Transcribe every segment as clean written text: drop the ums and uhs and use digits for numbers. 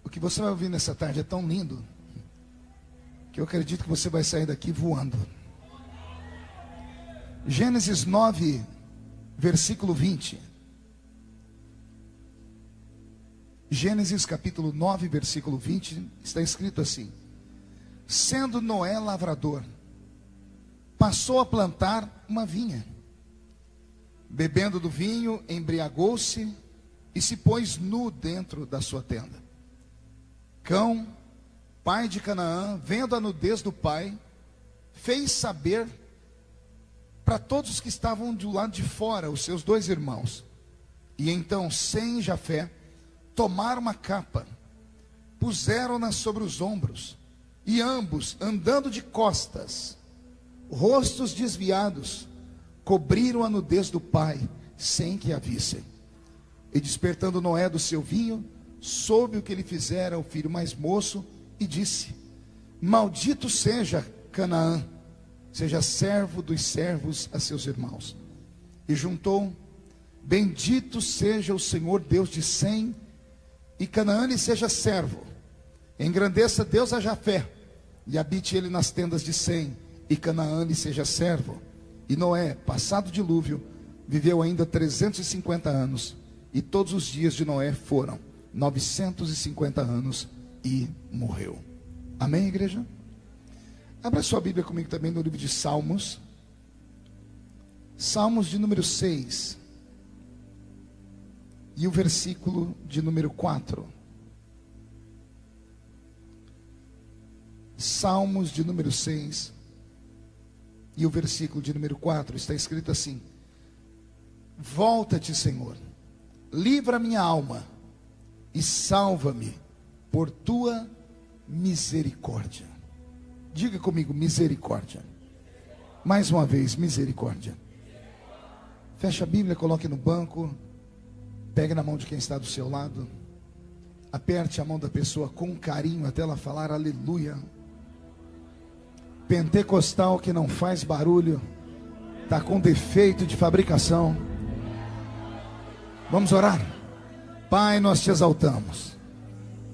O que você vai ouvir nessa tarde é tão lindo que eu acredito que você vai sair daqui voando. Gênesis 9, versículo 20. Gênesis capítulo 9, versículo 20, está escrito assim: sendo Noé lavrador, passou a plantar uma vinha. Bebendo do vinho, embriagou-se e se pôs nu dentro da sua tenda. Cão, pai de Canaã, vendo a nudez do pai, fez saber para todos os que estavam do lado de fora, os seus dois irmãos. E então Sem e Jafé tomaram uma capa, puseram-na sobre os ombros, e ambos, andando de costas, rostos desviados, cobriram a nudez do pai, sem que a vissem. E despertando Noé do seu vinho, soube o que lhe fizera o filho mais moço, e disse: maldito seja Canaã, seja servo dos servos a seus irmãos. E juntou: bendito seja o Senhor Deus de Sem, e Canaã lhe seja servo. Engrandeça Deus a Jafé, e habite ele nas tendas de Sem, e Canaã lhe seja servo. E Noé, passado o dilúvio, viveu ainda 350 anos, e todos os dias de Noé foram 950 anos, e morreu. Amém, igreja? Abra sua Bíblia comigo também no livro de Salmos. Salmos de número 6. E o versículo de número 4. Salmos de número 6. E o versículo de número 4. Está escrito assim: volta-te, Senhor, livra minha alma e salva-me por tua misericórdia. Diga comigo: misericórdia. Mais uma vez, misericórdia. Feche a Bíblia, coloque no banco, pegue na mão de quem está do seu lado, aperte a mão da pessoa com carinho até ela falar aleluia. Pentecostal que não faz barulho está com defeito de fabricação. Vamos orar? Pai, nós te exaltamos,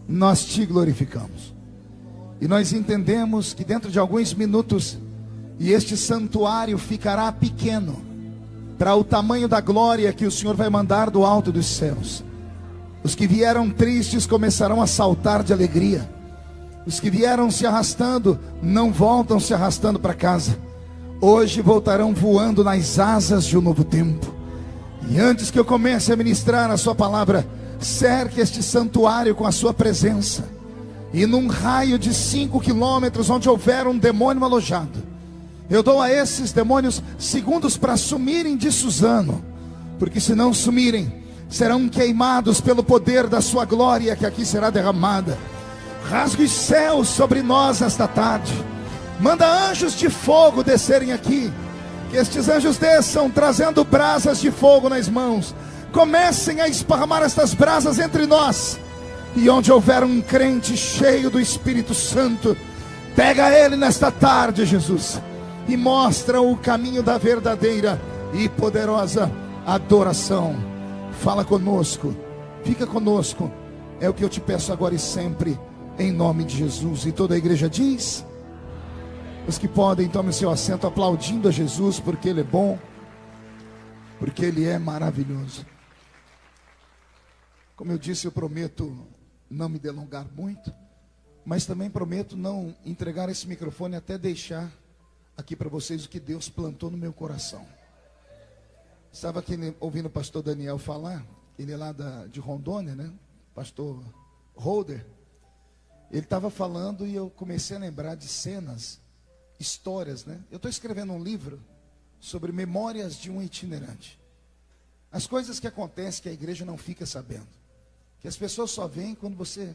nós te glorificamos, e nós entendemos que dentro de alguns minutos, e este santuário ficará pequeno para o tamanho da glória que o Senhor vai mandar do alto dos céus. Os que vieram tristes começarão a saltar de alegria. Os que vieram se arrastando não voltam se arrastando para casa. Hoje voltarão voando nas asas de um novo tempo. E antes que eu comece a ministrar a sua palavra, cerque este santuário com a sua presença. E num raio de 5 quilômetros, onde houver um demônio alojado, eu dou a esses demônios segundos para sumirem de Suzano, porque se não sumirem, serão queimados pelo poder da sua glória que aqui será derramada. Rasgue os céus sobre nós esta tarde. Manda anjos de fogo descerem aqui. Que estes anjos desçam trazendo brasas de fogo nas mãos. Comecem a esparramar estas brasas entre nós. E onde houver um crente cheio do Espírito Santo, pega ele nesta tarde, Jesus, e mostra o caminho da verdadeira e poderosa adoração. Fala conosco, fica conosco. É o que eu te peço agora e sempre, em nome de Jesus. E toda a igreja diz: os que podem, tomem seu assento aplaudindo a Jesus, porque Ele é bom, porque Ele é maravilhoso. Como eu disse, eu prometo não me delongar muito, mas também prometo não entregar esse microfone até deixar aqui para vocês o que Deus plantou no meu coração. Estava aqui ouvindo o pastor Daniel falar, ele é lá de Rondônia, né? Pastor Holder. Ele estava falando e eu comecei a lembrar de cenas, histórias, né? Eu estou escrevendo um livro sobre memórias de um itinerante. As coisas que acontecem que a igreja não fica sabendo, que as pessoas só veem quando você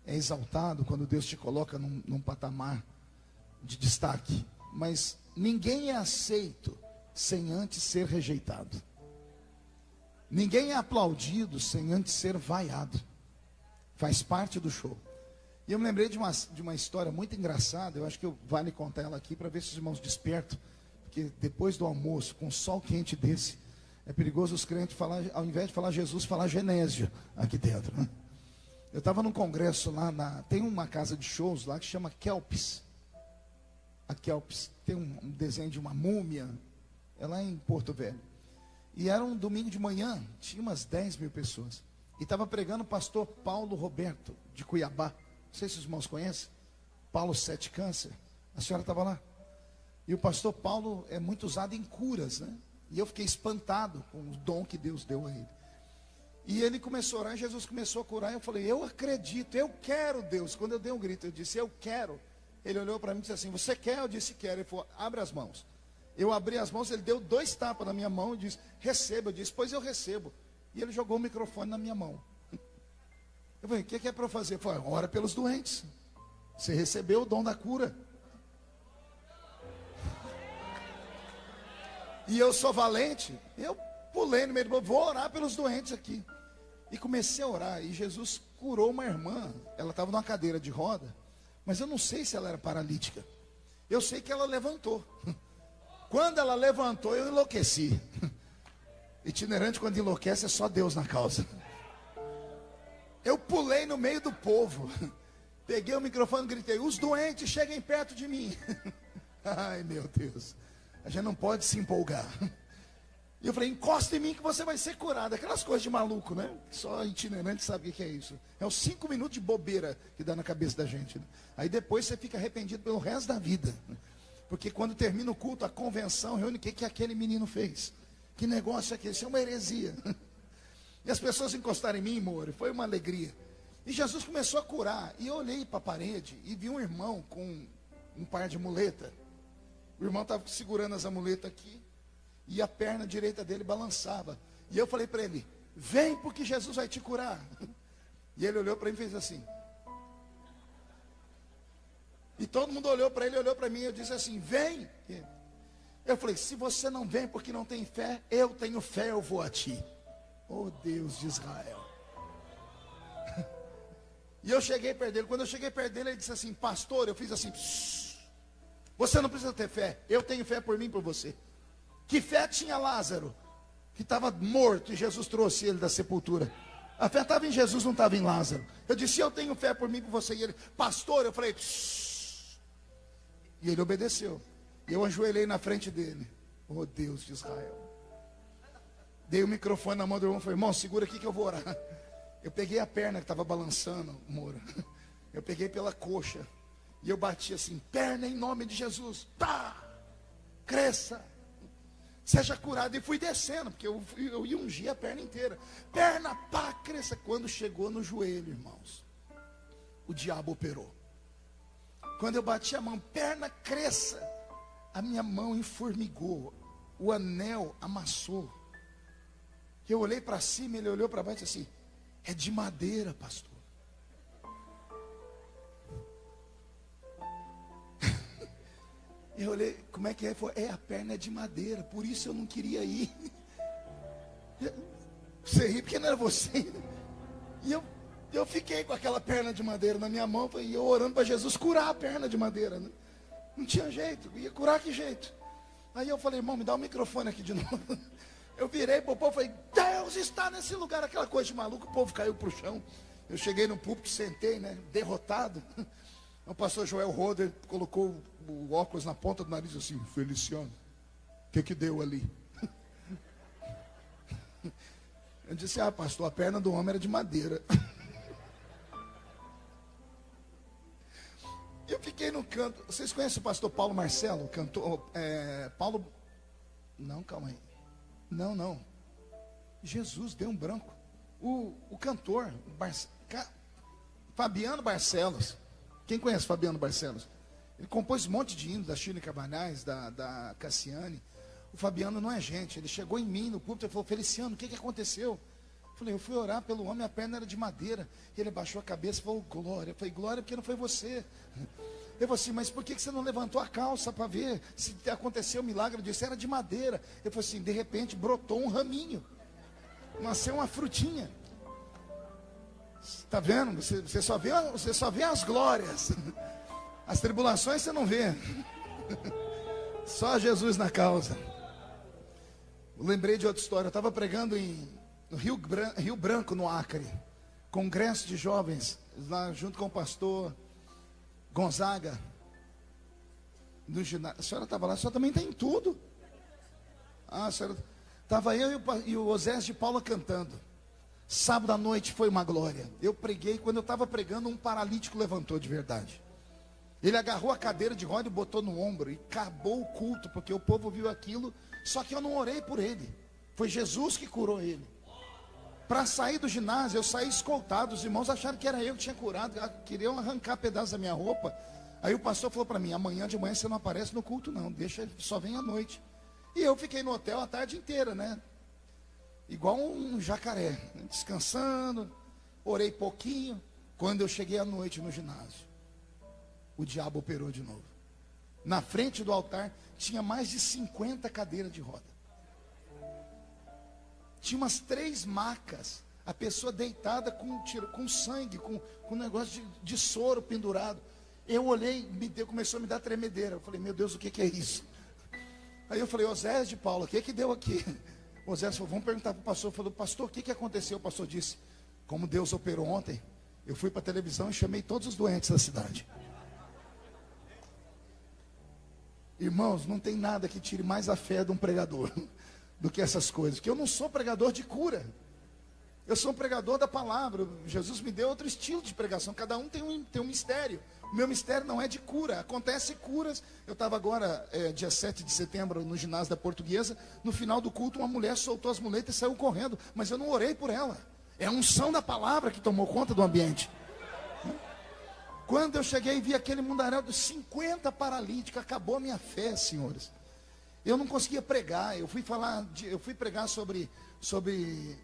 é exaltado, quando Deus te coloca num patamar de destaque. Mas ninguém é aceito sem antes ser rejeitado. Ninguém é aplaudido sem antes ser vaiado. Faz parte do show. E eu me lembrei de uma história muito engraçada. Eu acho que vale contar ela aqui para ver se os irmãos despertam. Porque depois do almoço, com um sol quente desse, é perigoso os crentes falar, ao invés de falar Jesus, falar Genésio aqui dentro, né? estava num congresso lá tem uma casa de shows lá que chama Kelps. A Kelps tem um desenho de uma múmia, é lá em Porto Velho. E era um domingo de manhã, tinha umas 10 mil pessoas. E estava pregando o pastor Paulo Roberto, de Cuiabá. Não sei se os irmãos conhecem. Paulo Sete Câncer. A senhora estava lá. E o pastor Paulo é muito usado em curas, né? E eu fiquei espantado com o dom que Deus deu a ele. E ele começou a orar, e Jesus começou a curar. E eu falei, eu acredito, eu quero Deus. Quando eu dei um grito, eu disse, eu quero. Ele olhou para mim e disse assim, você quer? Eu disse, quero. Ele falou, abre as mãos. Eu abri as mãos, ele deu 2 tapas na minha mão e disse, receba. Eu disse, pois eu recebo. E ele jogou o microfone na minha mão. Eu falei, o que é para eu fazer? Ele falou, ora pelos doentes. Você recebeu o dom da cura. E eu sou valente. Eu pulei no meio do povo, vou orar pelos doentes aqui. E comecei a orar. E Jesus curou uma irmã. Ela estava numa cadeira de roda. Mas eu não sei se ela era paralítica. Eu sei que ela levantou. Quando ela levantou, eu enlouqueci. Itinerante, quando enlouquece, é só Deus na causa. Eu pulei no meio do povo. Peguei o microfone e gritei, os doentes cheguem perto de mim. Ai, meu Deus. A gente não pode se empolgar. E eu falei, encosta em mim que você vai ser curado. Aquelas coisas de maluco, né? Só itinerante sabe o que é isso. É os 5 minutos de bobeira que dá na cabeça da gente, né? Aí depois você fica arrependido pelo resto da vida. Porque quando termina o culto, a convenção reúne o que aquele menino fez. Que negócio é aquele? Isso é uma heresia. E as pessoas encostaram em mim, Moro, foi uma alegria. E Jesus começou a curar. E eu olhei para a parede e vi um irmão com um par de muleta. O irmão estava segurando as amuletas aqui. E a perna direita dele balançava. E eu falei para ele, vem porque Jesus vai te curar. E ele olhou para mim e fez assim. E todo mundo olhou para ele, olhou para mim e eu disse assim, vem. Eu falei, se você não vem porque não tem fé, eu tenho fé, eu vou a ti. Oh Deus de Israel. E eu cheguei perto dele. Quando eu cheguei perto dele, ele disse assim, pastor, eu fiz assim, você não precisa ter fé, eu tenho fé por mim e por você. Que fé tinha Lázaro, que estava morto e Jesus trouxe ele da sepultura? A fé estava em Jesus, não estava em Lázaro. Eu disse, eu tenho fé por mim e por você. E ele, pastor, eu falei, e ele obedeceu. E eu ajoelhei na frente dele. Oh Deus de Israel. Dei o microfone na mão do irmão e falei, irmão, segura aqui que eu vou orar. Eu peguei a perna que estava balançando, Moura. Eu peguei pela coxa. E eu bati assim, perna em nome de Jesus. Pá! Cresça. Seja curado. E fui descendo, porque eu ia ungir a perna inteira. Perna, pá, cresça. Quando chegou no joelho, irmãos, o diabo operou. Quando eu bati a mão, perna, cresça. A minha mão enformigou. O anel amassou. Eu olhei para cima, ele olhou para baixo e disse assim, é de madeira, pastor. Eu olhei, como é que é? Ele falou, a perna é de madeira, por isso eu não queria ir. Você ri porque não era você. E eu fiquei com aquela perna de madeira na minha mão, e eu orando para Jesus curar a perna de madeira, né? Não tinha jeito, ia curar que jeito. Aí eu falei, irmão, me dá o microfone aqui de novo. Eu virei para o povo e falei, Deus está nesse lugar, aquela coisa de maluco, o povo caiu para o chão. Eu cheguei no púlpito, sentei, né, derrotado. O pastor Joel Roder colocou o óculos na ponta do nariz assim, Feliciano, o que deu ali? Eu disse, pastor, a perna do homem era de madeira. Eu fiquei no canto. Vocês conhecem o pastor Paulo Marcelo? Cantor, Paulo. Não, calma aí. Não. Jesus, deu um branco. O cantor, Fabiano Barcelos. Quem conhece Fabiano Barcelos? Ele compôs um monte de hinos da Chile Cabanhas, da Cassiane. O Fabiano não é gente. Ele chegou em mim no púlpito e falou, Feliciano, o que aconteceu? Eu falei, eu fui orar pelo homem, a perna era de madeira. Ele baixou a cabeça e falou, glória. Eu falei, glória porque não foi você. Eu falei assim, mas por que você não levantou a calça para ver se aconteceu o milagre? Eu disse, era de madeira. Eu falei assim, de repente brotou um raminho. Nasceu uma frutinha. Está vendo? Você só vê as glórias. As tribulações você não vê. Só Jesus na causa. Eu lembrei de outra história. Eu estava pregando no Rio Branco, no Acre. congresso de jovens, lá junto com o pastor Gonzaga, no ginásio. A senhora estava lá, a senhora também tem tudo. Ah, a senhora... Estava eu e o Osés de Paula cantando. Sábado à noite foi uma glória. Eu preguei, quando eu estava pregando, um paralítico levantou de verdade. Ele agarrou a cadeira de roda e botou no ombro, e acabou o culto, porque o povo viu aquilo, só que eu não orei por ele. Foi Jesus que curou ele. Para sair do ginásio, eu saí escoltado. Os irmãos acharam que era eu que tinha curado, queriam arrancar pedaços da minha roupa. Aí o pastor falou para mim: amanhã de manhã você não aparece no culto não, deixa, só vem à noite. E eu fiquei no hotel a tarde inteira, né? Igual um jacaré, descansando. Orei pouquinho. Quando eu cheguei à noite no ginásio, o diabo operou de novo. Na frente do altar tinha mais de 50 cadeiras de roda. Tinha umas 3 macas. A pessoa deitada com sangue, com um negócio de soro pendurado. Eu olhei, começou a me dar tremedeira. Eu falei: meu Deus, o que é isso? Aí eu falei: Osés de Paula, o que deu aqui? O Osés falou: vamos perguntar para o pastor. Eu falei: pastor, o que aconteceu? O pastor disse: como Deus operou ontem, eu fui para a televisão e chamei todos os doentes da cidade. Irmãos, não tem nada que tire mais a fé de um pregador do que essas coisas. Porque eu não sou pregador de cura. Eu sou um pregador da palavra. Jesus me deu outro estilo de pregação. Cada um tem um mistério. O meu mistério não é de cura. Acontece curas. Eu estava agora, dia 7 de setembro, no ginásio da Portuguesa. No final do culto, uma mulher soltou as muletas e saiu correndo. Mas eu não orei por ela. É a unção da palavra que tomou conta do ambiente. Quando eu cheguei e vi aquele mundaréu de 50 paralíticos, acabou a minha fé, senhores. Eu não conseguia pregar. Eu fui pregar sobre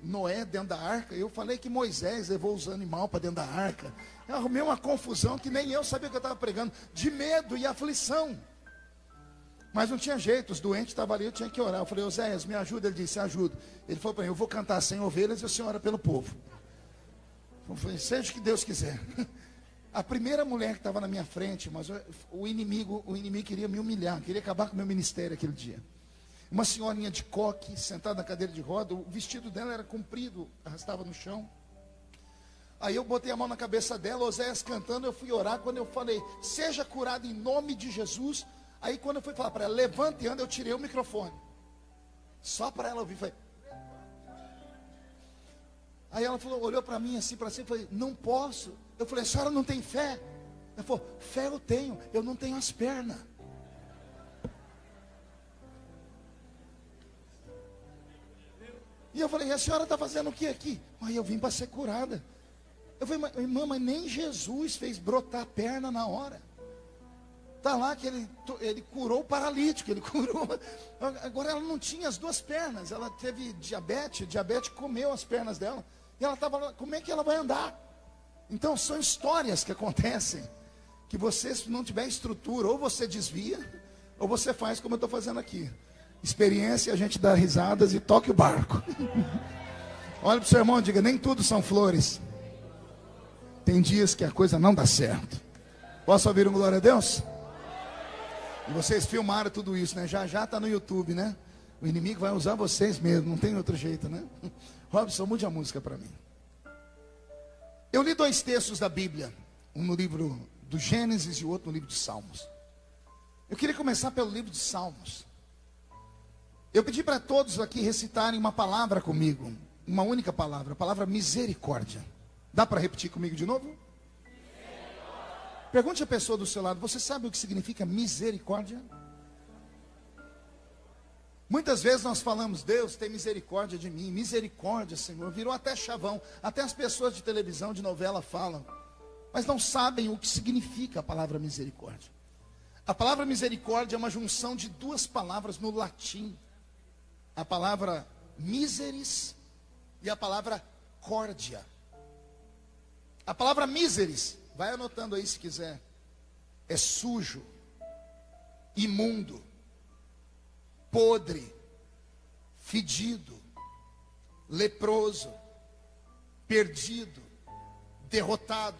Noé dentro da arca. Eu falei que Moisés levou os animais para dentro da arca. Eu arrumei uma confusão que nem eu sabia o que eu estava pregando, de medo e aflição. Mas não tinha jeito, os doentes estavam ali, eu tinha que orar. Eu falei: Oséias, me ajuda. Ele disse: ajuda. Ele falou para mim: eu vou cantar 100 ovelhas e o senhor ora pelo povo. Eu falei: seja o que Deus quiser. A primeira mulher que estava na minha frente, mas o inimigo queria me humilhar, queria acabar com o meu ministério aquele dia. Uma senhorinha de coque, sentada na cadeira de roda, o vestido dela era comprido, arrastava no chão. Aí eu botei a mão na cabeça dela, Oséias cantando, eu fui orar. Quando eu falei: seja curado em nome de Jesus. Aí quando eu fui falar para ela: levante e anda, eu tirei o microfone. Só para ela ouvir, falei. Aí ela falou, olhou para mim assim, para cima, e falei: não posso. Eu falei: a senhora não tem fé? Ela falou: fé eu tenho, eu não tenho as pernas. E eu falei: e a senhora está fazendo o que aqui? Aí eu vim para ser curada. Eu falei: mas, irmã, mas nem Jesus fez brotar a perna na hora. Está lá que ele curou o paralítico, ele curou. Agora ela não tinha as 2 pernas, ela teve diabetes comeu as pernas dela. E ela estava lá: como é que ela vai andar? Então são histórias que acontecem, que você, se não tiver estrutura, ou você desvia, ou você faz como eu estou fazendo aqui. Experiência, a gente dá risadas e toque o barco. Olha para o seu irmão e diga: nem tudo são flores. Tem dias que a coisa não dá certo. Posso ouvir um glória a Deus? E vocês filmaram tudo isso, né? Já está no YouTube, né? O inimigo vai usar vocês mesmo, não tem outro jeito, né? Robson, mude a música para mim. Eu li 2 textos da Bíblia, um no livro do Gênesis e o outro no livro de Salmos. Eu queria começar pelo livro de Salmos. Eu pedi para todos aqui recitarem uma palavra comigo, uma única palavra, a palavra misericórdia. Dá para repetir comigo de novo? Pergunte à pessoa do seu lado: você sabe o que significa misericórdia? Muitas vezes nós falamos: Deus tem misericórdia de mim, misericórdia, Senhor. Virou até chavão, até as pessoas de televisão, de novela falam, mas não sabem o que significa a palavra misericórdia. A palavra misericórdia é uma junção de 2 palavras no latim: a palavra miseris e a palavra córdia. A palavra miseris, vai anotando aí se quiser, é sujo, imundo, podre, fedido, leproso, perdido, derrotado,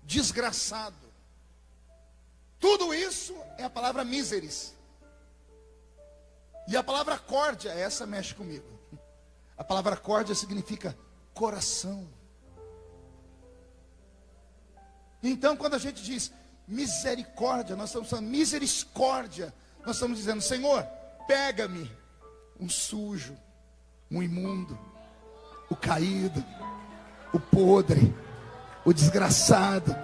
desgraçado. Tudo isso é a palavra miseris. E a palavra córdia, essa mexe comigo. A palavra córdia significa coração, Então, quando a gente diz misericórdia, nós estamos falando misericórdia. Nós estamos dizendo: Senhor, pega-me, um sujo, um imundo, o caído, o podre, o desgraçado,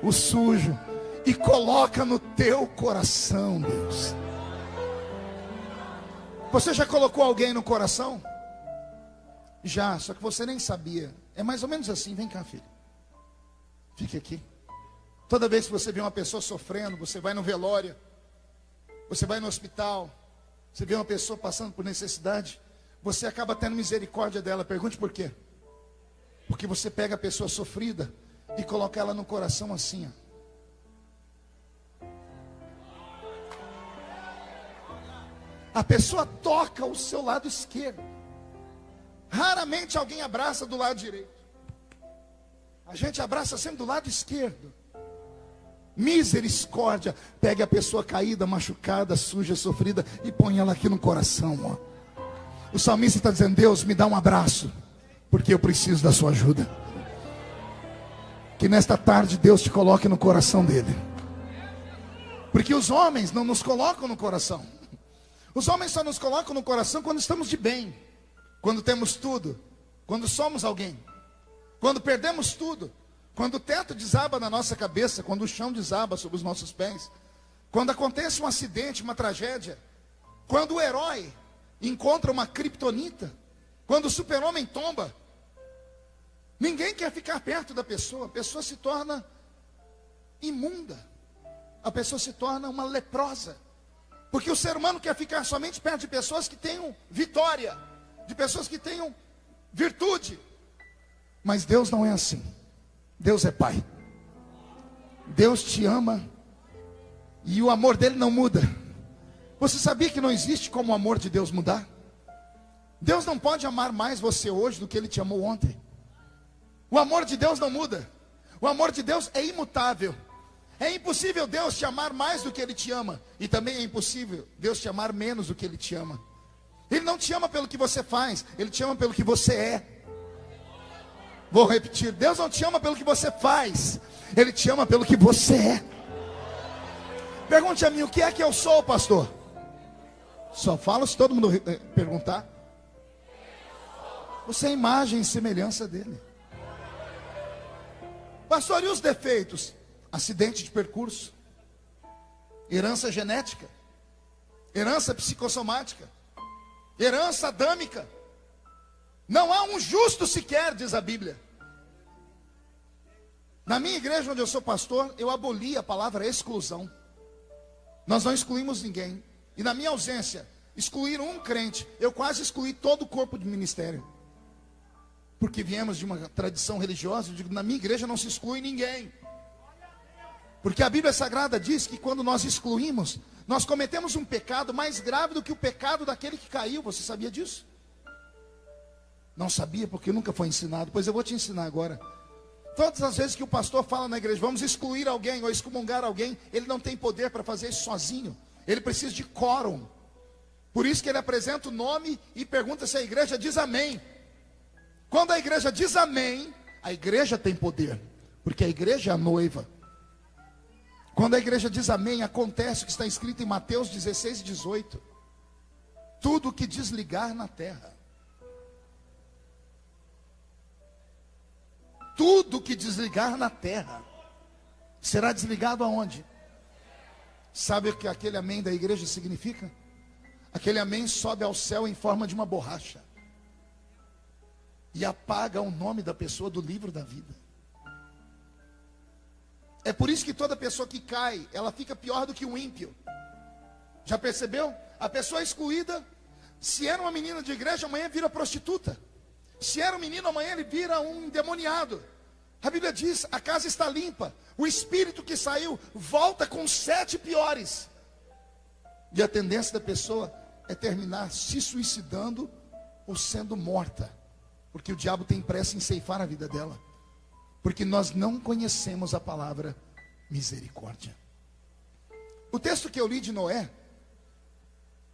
o sujo, e coloca no teu coração, Deus. Você já colocou alguém no coração? Já, só que você nem sabia. É mais ou menos assim. Vem cá, filho. Fique aqui. Toda vez que você vê uma pessoa sofrendo, você vai no velório, você vai no hospital, você vê uma pessoa passando por necessidade, você acaba tendo misericórdia dela. Pergunte por quê? Porque você pega a pessoa sofrida e coloca ela no coração assim, ó. A pessoa toca o seu lado esquerdo. Raramente alguém abraça do lado direito. A gente abraça sempre do lado esquerdo. Misericórdia. Pegue a pessoa caída, machucada, suja, sofrida e põe ela aqui no coração, ó. O salmista está dizendo: Deus, me dá um abraço, porque eu preciso da sua ajuda. Que nesta tarde Deus te coloque no coração dele. Porque os homens não nos colocam no coração. Os homens só nos colocam no coração quando estamos de bem, quando temos tudo, quando somos alguém, quando perdemos tudo, quando o teto desaba na nossa cabeça, quando o chão desaba sobre os nossos pés, quando acontece um acidente, uma tragédia, quando o herói encontra uma criptonita, quando o super-homem tomba. Ninguém quer ficar perto da pessoa. A pessoa se torna imunda, a pessoa se torna uma leprosa. Porque o ser humano quer ficar somente perto de pessoas que tenham vitória, de pessoas que tenham virtude. Mas Deus não é assim. Deus é Pai. Deus te ama e o amor dele não muda. Você sabia que não existe como o amor de Deus mudar? Deus não pode amar mais você hoje do que ele te amou ontem. O amor de Deus não muda. O amor de Deus é imutável. É impossível Deus te amar mais do que ele te ama. E também é impossível Deus te amar menos do que ele te ama. Ele não te ama pelo que você faz, ele te ama pelo que você é. Vou repetir: Deus não te ama pelo que você faz, ele te ama pelo que você é. Pergunte a mim: o que é que eu sou, pastor? Só falo se todo mundo perguntar. Você é a imagem e semelhança dele. Pastor, e os defeitos? Acidente de percurso, herança genética, herança psicossomática, herança adâmica. Não há um justo sequer, diz a Bíblia. Na minha igreja, onde eu sou pastor, eu aboli a palavra exclusão. Nós não excluímos ninguém. E na minha ausência, excluíram um crente. Eu quase excluí todo o corpo de ministério. Porque viemos de uma tradição religiosa. Eu digo: na minha igreja não se exclui ninguém. Porque a Bíblia Sagrada diz que quando nós excluímos, nós cometemos um pecado mais grave do que o pecado daquele que caiu. Você sabia disso? Não sabia, porque nunca foi ensinado. Pois eu vou te ensinar agora. Todas as vezes que o pastor fala na igreja: vamos excluir alguém ou excomungar alguém, ele não tem poder para fazer isso sozinho. Ele precisa de quórum. Por isso que ele apresenta o nome e pergunta se a igreja diz amém. Quando a igreja diz amém, a igreja tem poder, porque a igreja é a noiva. Quando a igreja diz amém, acontece o que está escrito em Mateus 16 e 18. Tudo que desligar na terra, tudo que desligar na terra, será desligado aonde? Sabe o que aquele amém da igreja significa? Aquele amém sobe ao céu em forma de uma borracha e apaga o nome da pessoa do livro da vida. É por isso que toda pessoa que cai, ela fica pior do que um ímpio. Já percebeu? A pessoa excluída, se era uma menina de igreja, amanhã vira prostituta. Se era um menino, amanhã ele vira um endemoniado. A Bíblia diz: a casa está limpa. O espírito que saiu volta com 7 piores. E a tendência da pessoa é terminar se suicidando ou sendo morta. Porque o diabo tem pressa em ceifar a vida dela. Porque nós não conhecemos a palavra misericórdia. O texto que eu li de Noé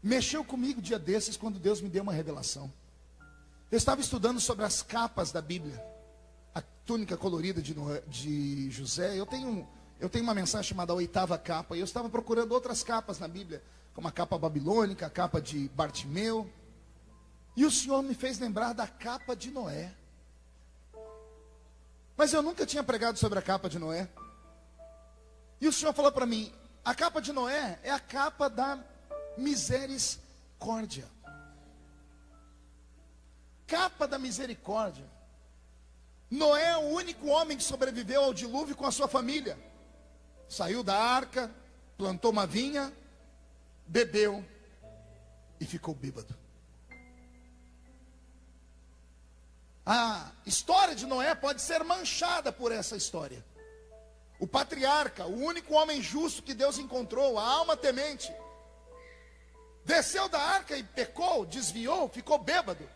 mexeu comigo dia desses, quando Deus me deu uma revelação. Eu estava estudando sobre as capas da Bíblia. túnica colorida de José. Eu tenho uma mensagem chamada A Oitava Capa, e eu estava procurando outras capas na Bíblia, como a capa babilônica, a capa de Bartimeu, e o Senhor me fez lembrar da capa de Noé. Mas eu nunca tinha pregado sobre a capa de Noé. E o Senhor falou para mim: a capa de Noé é a capa da misericórdia. Capa da misericórdia. Noé é o único homem que sobreviveu ao dilúvio com a sua família. Saiu da arca, plantou uma vinha, bebeu e ficou bêbado. A história de Noé pode ser manchada por essa história. O patriarca, o único homem justo que Deus encontrou, a alma temente, desceu da arca e pecou, desviou, ficou bêbado.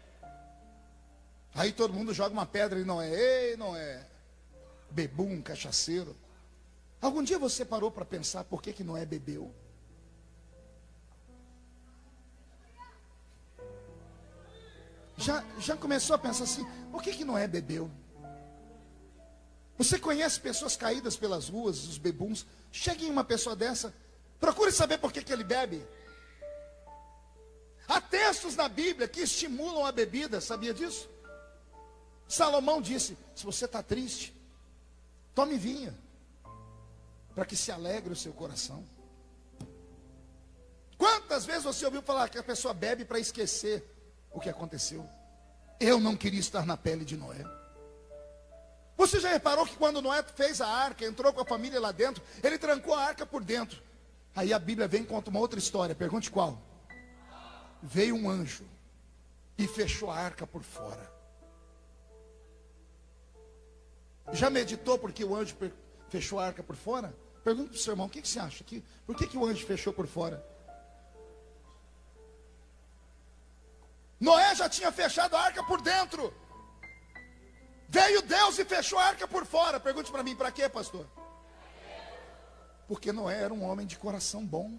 Aí todo mundo joga uma pedra em Noé. Ei, Noé, bebum, cachaceiro. Algum dia você parou para pensar por que Noé bebeu? Já começou a pensar assim, por que Noé bebeu? Você conhece pessoas caídas pelas ruas, os bebuns? Chegue em uma pessoa dessa, procure saber por que ele bebe. Há textos na Bíblia que estimulam a bebida, sabia disso? Salomão disse: se você está triste, tome vinho, para que se alegre o seu coração. Quantas vezes você ouviu falar que a pessoa bebe para esquecer o que aconteceu? Eu não queria estar na pele de Noé. Você já reparou que quando Noé fez a arca, entrou com a família lá dentro, ele trancou a arca por dentro. Aí a Bíblia vem e conta uma outra história, pergunte qual? Veio um anjo e fechou a arca por fora. Já meditou porque o anjo fechou a arca por fora? Pergunta para o seu irmão, o que você acha? Por que o anjo fechou por fora? Noé já tinha fechado a arca por dentro. Veio Deus e fechou a arca por fora. Pergunte para mim, para quê, pastor? Porque Noé era um homem de coração bom.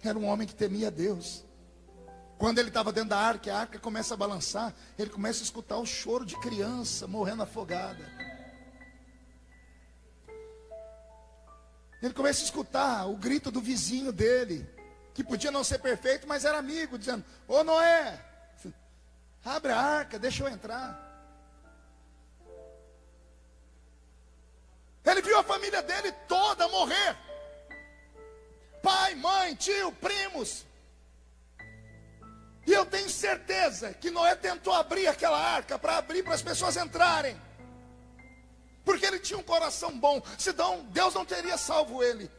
Era um homem que temia Deus. Quando ele estava dentro da arca, a arca começa a balançar, ele começa a escutar o choro de criança morrendo afogada. Ele começa a escutar o grito do vizinho dele, que podia não ser perfeito, mas era amigo, dizendo: ô Noé, abre a arca, deixa eu entrar. Ele viu a família dele toda morrer. Pai, mãe, tio, primos. E eu tenho certeza que Noé tentou abrir aquela arca para abrir para as pessoas entrarem. Porque ele tinha um coração bom. Senão Deus não teria salvo ele.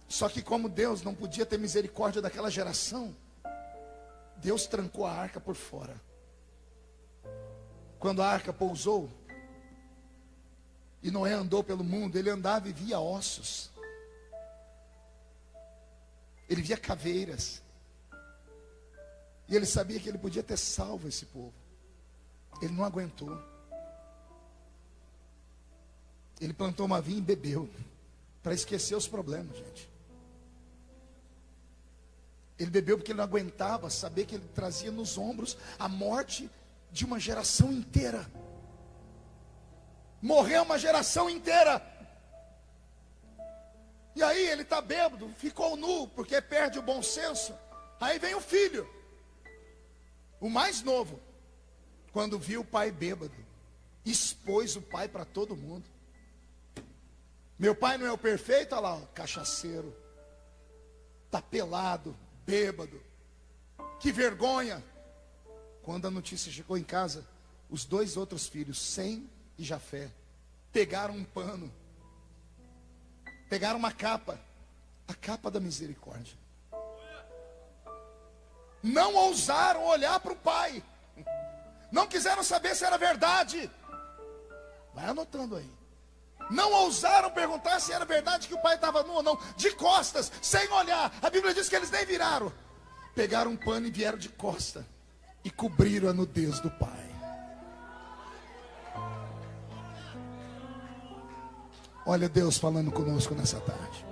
Só que como Deus não podia ter misericórdia daquela geração, Deus trancou a arca por fora. Quando a arca pousou e Noé andou pelo mundo, ele andava e via ossos. Ele via caveiras. E ele sabia que ele podia ter salvo esse povo. Ele não aguentou. Ele plantou uma vinha e bebeu, para esquecer os problemas, gente. Ele bebeu porque ele não aguentava saber que ele trazia nos ombros a morte de uma geração inteira. Morreu uma geração inteira. E aí ele está bêbado, ficou nu, porque perde o bom senso. Aí vem o filho, o mais novo, quando viu o pai bêbado, expôs o pai para todo mundo. Meu pai não é o perfeito, olha lá, ó, cachaceiro, está pelado, bêbado, que vergonha. Quando a notícia chegou em casa, os dois outros filhos, Sem e Jafé, pegaram um pano, pegaram uma capa, a capa da misericórdia. Não ousaram olhar para o pai, não quiseram saber se era verdade. Vai anotando aí. Não ousaram perguntar se era verdade que o pai estava nu ou não, de costas, sem olhar. A Bíblia diz que eles nem viraram. Pegaram um pano e vieram de costa e cobriram a nudez do pai. Olha Deus falando conosco nessa tarde.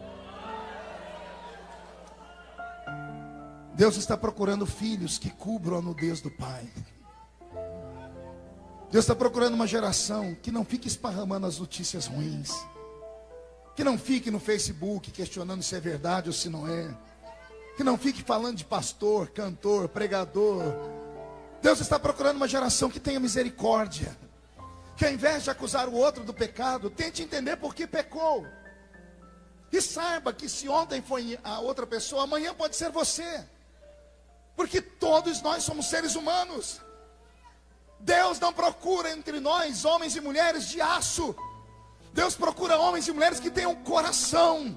Deus está procurando filhos que cubram a nudez do pai. Deus está procurando uma geração que não fique esparramando as notícias ruins, que não fique no Facebook questionando se é verdade ou se não é, que não fique falando de pastor, cantor, pregador. Deus está procurando uma geração que tenha misericórdia, que ao invés de acusar o outro do pecado, tente entender por que pecou. E saiba que se ontem foi a outra pessoa, amanhã pode ser você. Porque todos nós somos seres humanos. Deus não procura entre nós homens e mulheres de aço. Deus procura homens e mulheres que tenham coração.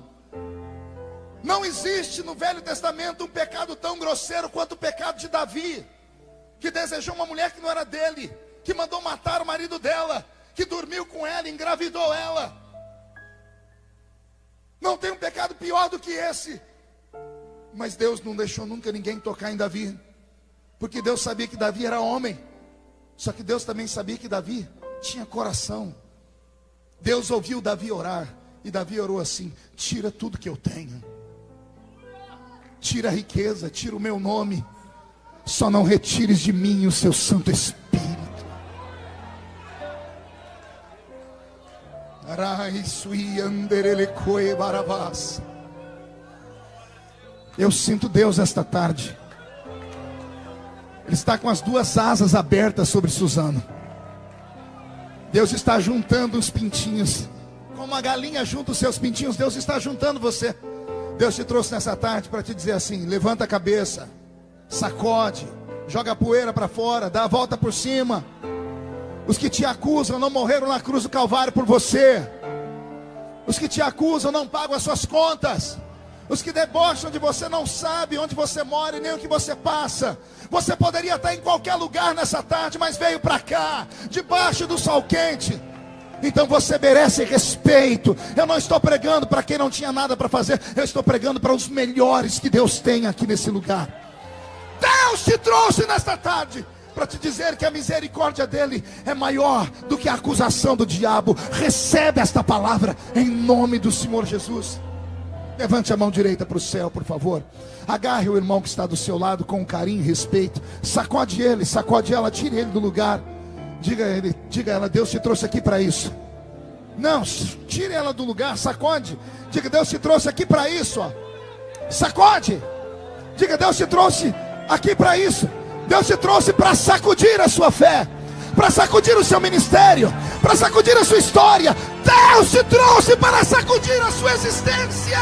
Não existe no Velho Testamento um pecado tão grosseiro quanto o pecado de Davi, que desejou uma mulher que não era dele, que mandou matar o marido dela, que dormiu com ela, engravidou ela. Não tem um pecado pior do que esse. Mas Deus não deixou nunca ninguém tocar em Davi, porque Deus sabia que Davi era homem. Só que Deus também sabia que Davi tinha coração. Deus ouviu Davi orar, e Davi orou assim: tira tudo que eu tenho, tira a riqueza, tira o meu nome, só não retires de mim o seu Santo Espírito. Eu sinto Deus esta tarde. Ele está com as duas asas abertas sobre Suzano. Deus está juntando os pintinhos, como a galinha junta os seus pintinhos. Deus está juntando você. Deus te trouxe nessa tarde para te dizer assim: levanta a cabeça, sacode, joga a poeira para fora, dá a volta por cima. Os que te acusam não morreram na cruz do Calvário por você. Os que te acusam não pagam as suas contas. Os que debocham de você não sabem onde você mora e nem o que você passa. Você poderia estar em qualquer lugar nessa tarde, mas veio para cá, debaixo do sol quente. Então você merece respeito. Eu não estou pregando para quem não tinha nada para fazer. Eu estou pregando para os melhores que Deus tem aqui nesse lugar. Deus te trouxe nesta tarde para te dizer que a misericórdia dele é maior do que a acusação do diabo. Recebe esta palavra em nome do Senhor Jesus. Levante a mão direita para o céu, por favor. Agarre o irmão que está do seu lado com carinho e respeito. Sacode ele, sacode ela, tire ele do lugar. Diga a ela: Deus te trouxe aqui para isso. Não, tire ela do lugar, sacode. Diga: Deus te trouxe aqui para isso, ó. Sacode. Diga: Deus te trouxe aqui para isso. Deus te trouxe para sacudir a sua fé, para sacudir o seu ministério, para sacudir a sua história. Deus te trouxe para sacudir a sua existência.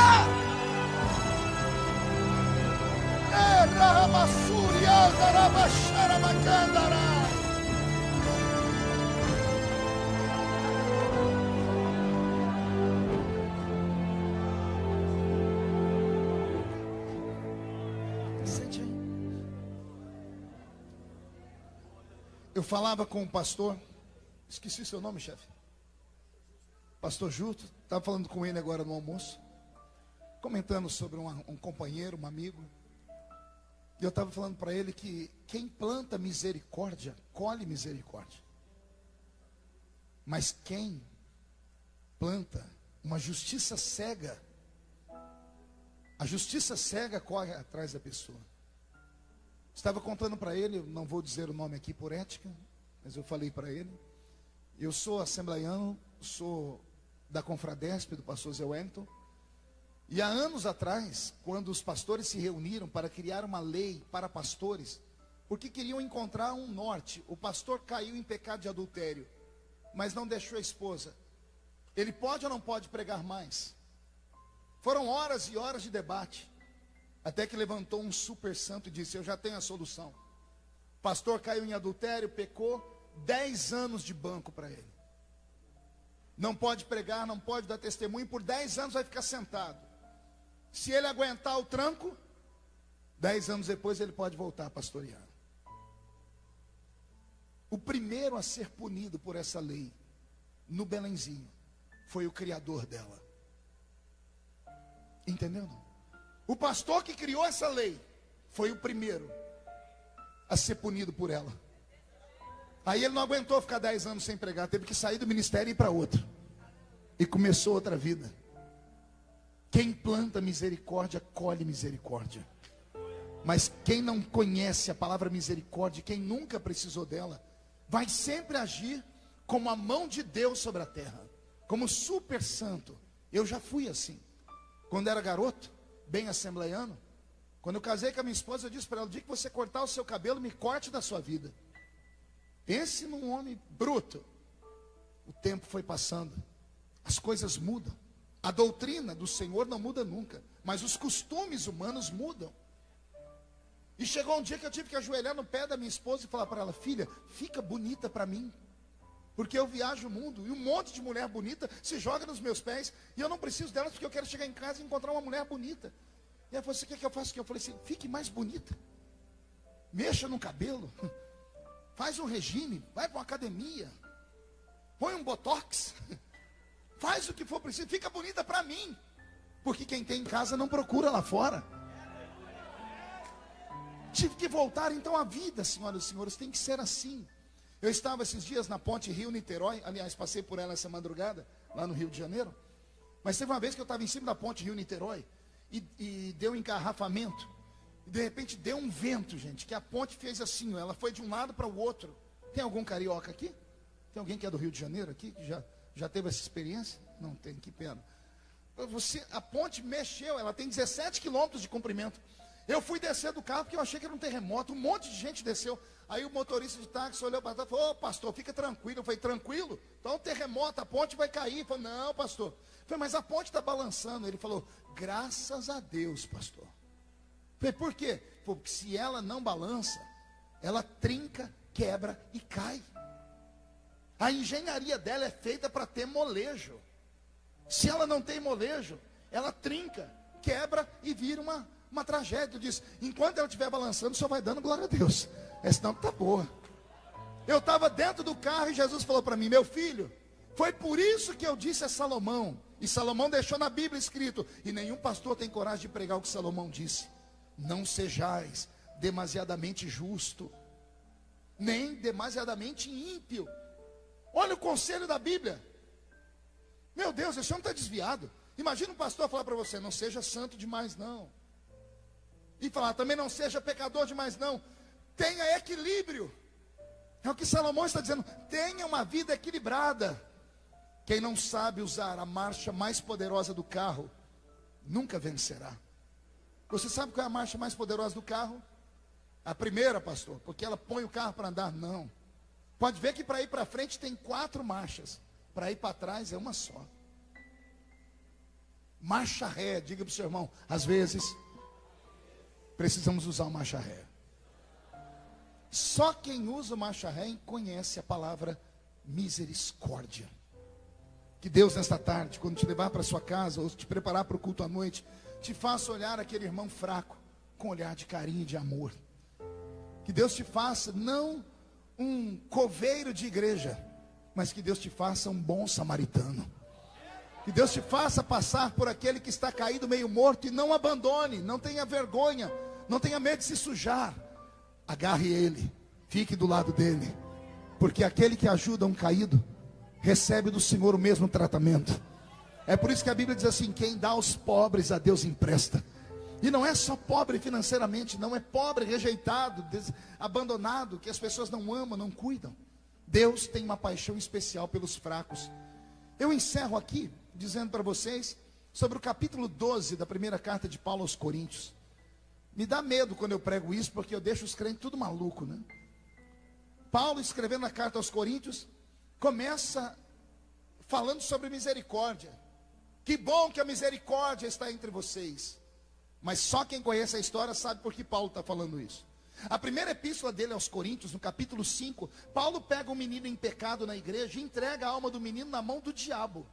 Eu falava com o pastor, esqueci seu nome, chefe. Pastor Juto, estava falando com ele agora no almoço, comentando sobre um companheiro, um amigo. E eu estava falando para ele que quem planta misericórdia, colhe misericórdia. Mas quem planta uma justiça cega, a justiça cega corre atrás da pessoa. Estava contando para ele, eu não vou dizer o nome aqui por ética, mas eu falei para ele: eu sou assembleiano, sou da Confradesp, do pastor Zé Wellington. E há anos atrás, quando os pastores se reuniram para criar uma lei para pastores, porque queriam encontrar um norte, o pastor caiu em pecado de adultério, mas não deixou a esposa. Ele pode ou não pode pregar mais? Foram horas e horas de debate, até que levantou um super santo e disse: eu já tenho a solução. O pastor caiu em adultério, pecou, 10 anos de banco para ele. Não pode pregar, não pode dar testemunho, por 10 anos vai ficar sentado. Se ele aguentar o tranco, 10 anos depois ele pode voltar a pastorear. O primeiro a ser punido por essa lei, no Belenzinho, foi o criador dela. Entendeu? Não? O pastor que criou essa lei foi o primeiro a ser punido por ela. Aí ele não aguentou ficar 10 anos sem pregar, teve que sair do ministério e ir para outro. E começou outra vida. Quem planta misericórdia, colhe misericórdia. Mas quem não conhece a palavra misericórdia, quem nunca precisou dela, vai sempre agir como a mão de Deus sobre a terra, como super santo. Eu já fui assim, quando era garoto, bem assembleiano. Quando eu casei com a minha esposa, eu disse para ela: o dia que você cortar o seu cabelo, me corte da sua vida. Pense num homem bruto. O tempo foi passando, as coisas mudam. A doutrina do Senhor não muda nunca, mas os costumes humanos mudam. E chegou um dia que eu tive que ajoelhar no pé da minha esposa e falar para ela: filha, fica bonita para mim, porque eu viajo o mundo e um monte de mulher bonita se joga nos meus pés, e eu não preciso delas, porque eu quero chegar em casa e encontrar uma mulher bonita. E ela falou: você quer que eu faça o que? Eu falei assim: fique mais bonita, mexa no cabelo, faz um regime, vai para uma academia, põe um botox, faz o que for preciso, fica bonita para mim, porque quem tem em casa não procura lá fora. Tive que voltar então à vida, senhoras e senhores, tem que ser assim. Eu estava esses dias na ponte Rio-Niterói, aliás, passei por ela essa madrugada, lá no Rio de Janeiro. Mas teve uma vez que eu estava em cima da ponte Rio-Niterói e deu um engarrafamento. E de repente deu um vento, gente, que a ponte fez assim, ela foi de um lado para o outro. Tem algum carioca aqui? Tem alguém que é do Rio de Janeiro aqui, que já teve essa experiência? Não tem, que pena. A ponte mexeu, ela tem 17 quilômetros de comprimento. Eu fui descer do carro porque eu achei que era um terremoto. Um monte de gente desceu. Aí o motorista de táxi olhou para trás e falou: ô pastor, fica tranquilo. Eu falei: tranquilo? Então é um terremoto, a ponte vai cair. Eu falei: não, pastor. Eu falei: mas a ponte está balançando. Ele falou: graças a Deus, pastor. Eu falei: por quê? Porque se ela não balança, ela trinca, quebra e cai. A engenharia dela é feita para ter molejo. Se ela não tem molejo, ela trinca, quebra e vira uma tragédia. Eu disse: enquanto ela estiver balançando, só vai dando glória a Deus. Senão está boa. Eu estava dentro do carro e Jesus falou para mim: meu filho, foi por isso que eu disse a Salomão. E Salomão deixou na Bíblia escrito, e nenhum pastor tem coragem de pregar o que Salomão disse: não sejais demasiadamente justo, nem demasiadamente ímpio. Olha o conselho da Bíblia. Meu Deus, esse homem está desviado. Imagina um pastor falar para você: não seja santo demais não. E falar também: não seja pecador demais não. Tenha equilíbrio. É o que Salomão está dizendo: tenha uma vida equilibrada. Quem não sabe usar a marcha mais poderosa do carro, nunca vencerá. Você sabe qual é a marcha mais poderosa do carro? A primeira, pastor, porque ela põe o carro para andar. Não. Pode ver que para ir para frente tem 4 marchas. Para ir para trás é uma só. Marcha ré, diga para o seu irmão: às vezes precisamos usar o marcha ré. Só quem usa o marcha ré conhece a palavra misericórdia. Que Deus nesta tarde, quando te levar para sua casa ou te preparar para o culto à noite, te faça olhar aquele irmão fraco com um olhar de carinho e de amor. Que Deus te faça não um coveiro de igreja, mas que Deus te faça um bom samaritano. Que Deus te faça passar por aquele que está caído meio morto e não abandone, não tenha vergonha, não tenha medo de se sujar. Agarre ele, fique do lado dele, porque aquele que ajuda um caído recebe do Senhor o mesmo tratamento. É por isso que a Bíblia diz assim: quem dá aos pobres, a Deus empresta. E não é só pobre financeiramente, não é pobre, rejeitado, abandonado, que as pessoas não amam, não cuidam. Deus tem uma paixão especial pelos fracos. Eu encerro aqui dizendo para vocês sobre o capítulo 12 da primeira carta de Paulo aos Coríntios. Me dá medo quando eu prego isso, porque eu deixo os crentes tudo maluco, né? Paulo, escrevendo a carta aos Coríntios, começa falando sobre misericórdia. Que bom que a misericórdia está entre vocês. Mas só quem conhece a história sabe por que Paulo está falando isso. A primeira epístola dele aos Coríntios, no capítulo 5, Paulo pega um menino em pecado na igreja e entrega a alma do menino na mão do diabo.